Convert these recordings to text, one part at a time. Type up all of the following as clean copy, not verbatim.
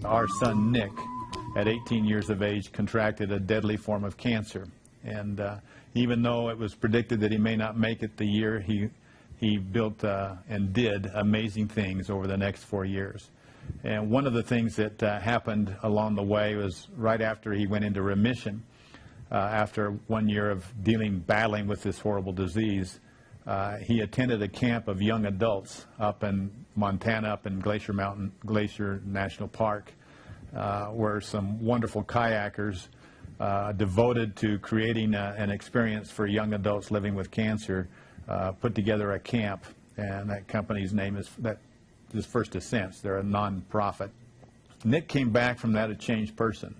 Our son Nick, at 18 years of age, contracted a deadly form of cancer. And even though it was predicted that he may not make it the year, he built and did amazing things over the next 4 years. And one of the things that happened along the way was right after he went into remission, after 1 year of battling with this horrible disease, he attended a camp of young adults up in Montana, up in Glacier National Park, where some wonderful kayakers devoted to creating an experience for young adults living with cancer put together a camp, and that company's name is First Ascents. They're a non-profit. Nick came back from that a changed person,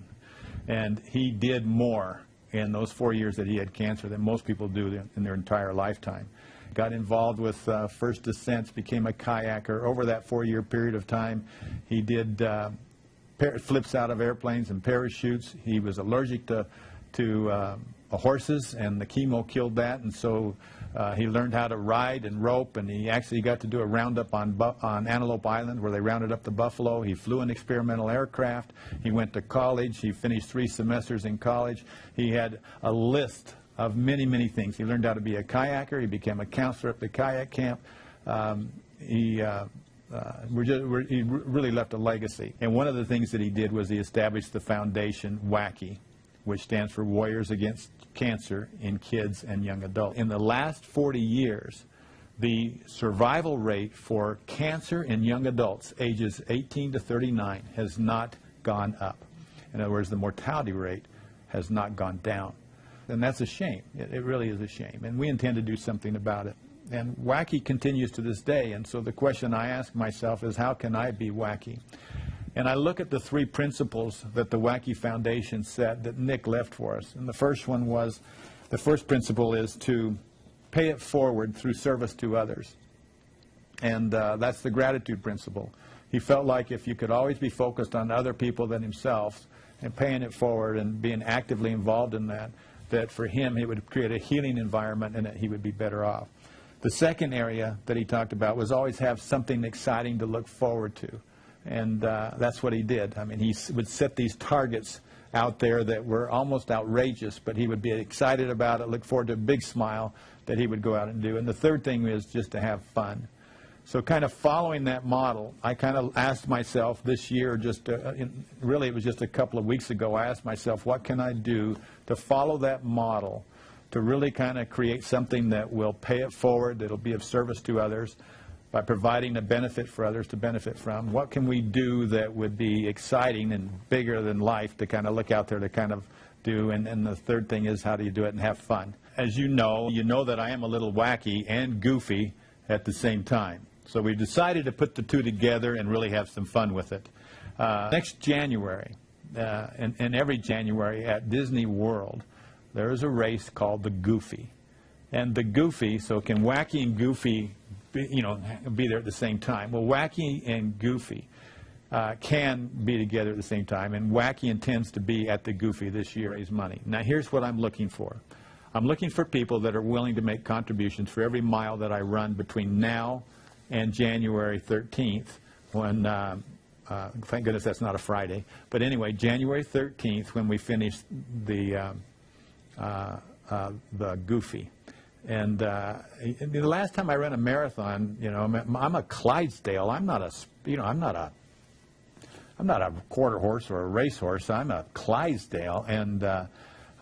and he did more in those 4 years that he had cancer than most people do in their entire lifetime. Got involved with First Ascents, became a kayaker. Over that 4-year period of time, he did flips out of airplanes and parachutes. He was allergic to horses, and the chemo killed that, and so he learned how to ride and rope, and he actually got to do a roundup on Antelope Island where they rounded up the buffalo. He flew an experimental aircraft. He went to college. He finished 3 semesters in college. He had a list of many, many things. He learned how to be a kayaker. He became a counselor at the kayak camp. He really left a legacy. And one of the things that he did was he established the foundation WACKY, which stands for Warriors Against Cancer in Kids and Young Adults. In the last 40 years, the survival rate for cancer in young adults ages 18 to 39 has not gone up. In other words, the mortality rate has not gone down. And that's a shame. It really is a shame. And we intend to do something about it. And WACKY continues to this day. And so the question I ask myself is, how can I be WACKY? And I look at the 3 principles that the WACKY Foundation set that Nick left for us. And the first principle is to pay it forward through service to others. And that's the gratitude principle. He felt like if you could always be focused on other people than himself and paying it forward and being actively involved in that, that for him it would create a healing environment and that he would be better off. The second area that he talked about was always have something exciting to look forward to. And that's what he did. I mean, he would set these targets out there that were almost outrageous, but he would be excited about it, look forward to a big smile that he would go out and do. And the third thing is just to have fun. So kind of following that model, I kind of asked myself this year, really it was just a couple of weeks ago, I asked myself, what can I do to follow that model, to really kind of create something that will pay it forward, that will be of service to others, by providing a benefit for others to benefit from. What can we do that would be exciting and bigger than life to kind of look out there to kind of do? And the third thing is, how do you do it and have fun? As you know that I am a little wacky and goofy at the same time. So we decided to put the two together and really have some fun with it. Next January, and every January at Disney World, there is a race called the Goofy. And the Goofy, so can Wacky and Goofy be there at the same time? Well, Wacky and Goofy can be together at the same time, and Wacky intends to be at the Goofy this year, raise money. Now, here's what I'm looking for. I'm looking for people that are willing to make contributions for every mile that I run between now and January 13th, when, thank goodness that's not a Friday, but anyway, January 13th, when we finish the Goofy. And the last time I ran a marathon, I'm a Clydesdale. I'm not a quarter horse or a race horse. I'm a Clydesdale, and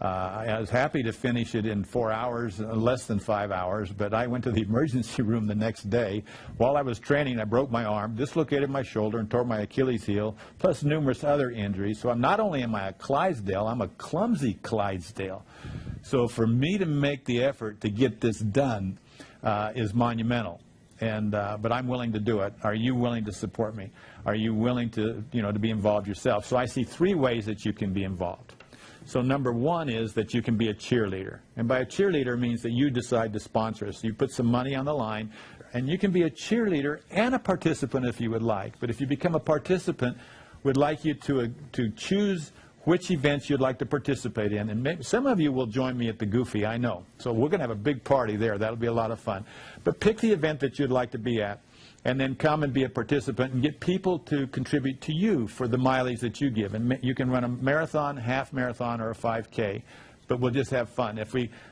I was happy to finish it in 4 hours, less than 5 hours. But I went to the emergency room the next day. While I was training, I broke my arm, dislocated my shoulder, and tore my Achilles heel, plus numerous other injuries. So not only am I a Clydesdale, I'm a clumsy Clydesdale. So for me to make the effort to get this done is monumental. But I'm willing to do it. Are you willing to support me? Are you willing to, to be involved yourself? So I see 3 ways that you can be involved. So number 1 is that you can be a cheerleader. And by a cheerleader means that you decide to sponsor us. You put some money on the line, and you can be a cheerleader and a participant if you would like. But if you become a participant, we'd like you to choose which events you'd like to participate in. And maybe some of you will join me at the Goofy, I know. So we're going to have a big party there. That'll be a lot of fun. But pick the event that you'd like to be at. and then come and be a participant and get people to contribute to you for the mileage that you give. And you can run a marathon, half marathon, or a 5K, but we'll just have fun.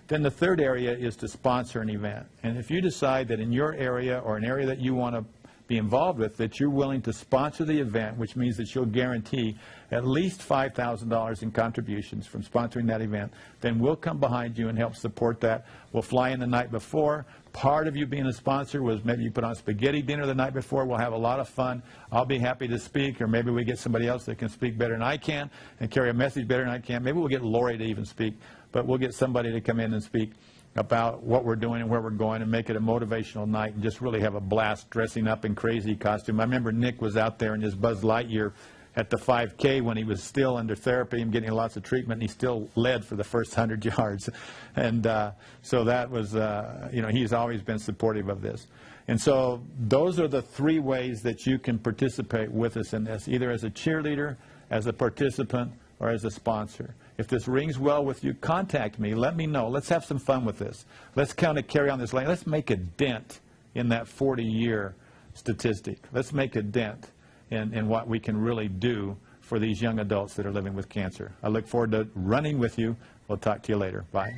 Then the third area is to sponsor an event. And if you decide that in your area or an area that you want to be involved with, that you're willing to sponsor the event, which means that you'll guarantee at least $5,000 in contributions from sponsoring that event, then we'll come behind you and help support that. We'll fly in the night before. Part of you being a sponsor was maybe you put on spaghetti dinner the night before. We'll have a lot of fun. I'll be happy to speak, or maybe we get somebody else that can speak better than I can and carry a message better than I can. Maybe we'll get Lori to even speak, but we'll get somebody to come in and speak about what we're doing and where we're going, and make it a motivational night and just really have a blast dressing up in crazy costume. I remember Nick was out there in his Buzz Lightyear at the 5K when he was still under therapy and getting lots of treatment, and he still led for the first 100 yards. And so that was, he's always been supportive of this. And so those are the three ways that you can participate with us in this, either as a cheerleader, as a participant, or as a sponsor. If this rings well with you, contact me. Let me know. Let's have some fun with this. Let's kind of carry on this line. Let's make a dent in that 40-year statistic. Let's make a dent in what we can really do for these young adults that are living with cancer. I look forward to running with you. We'll talk to you later. Bye.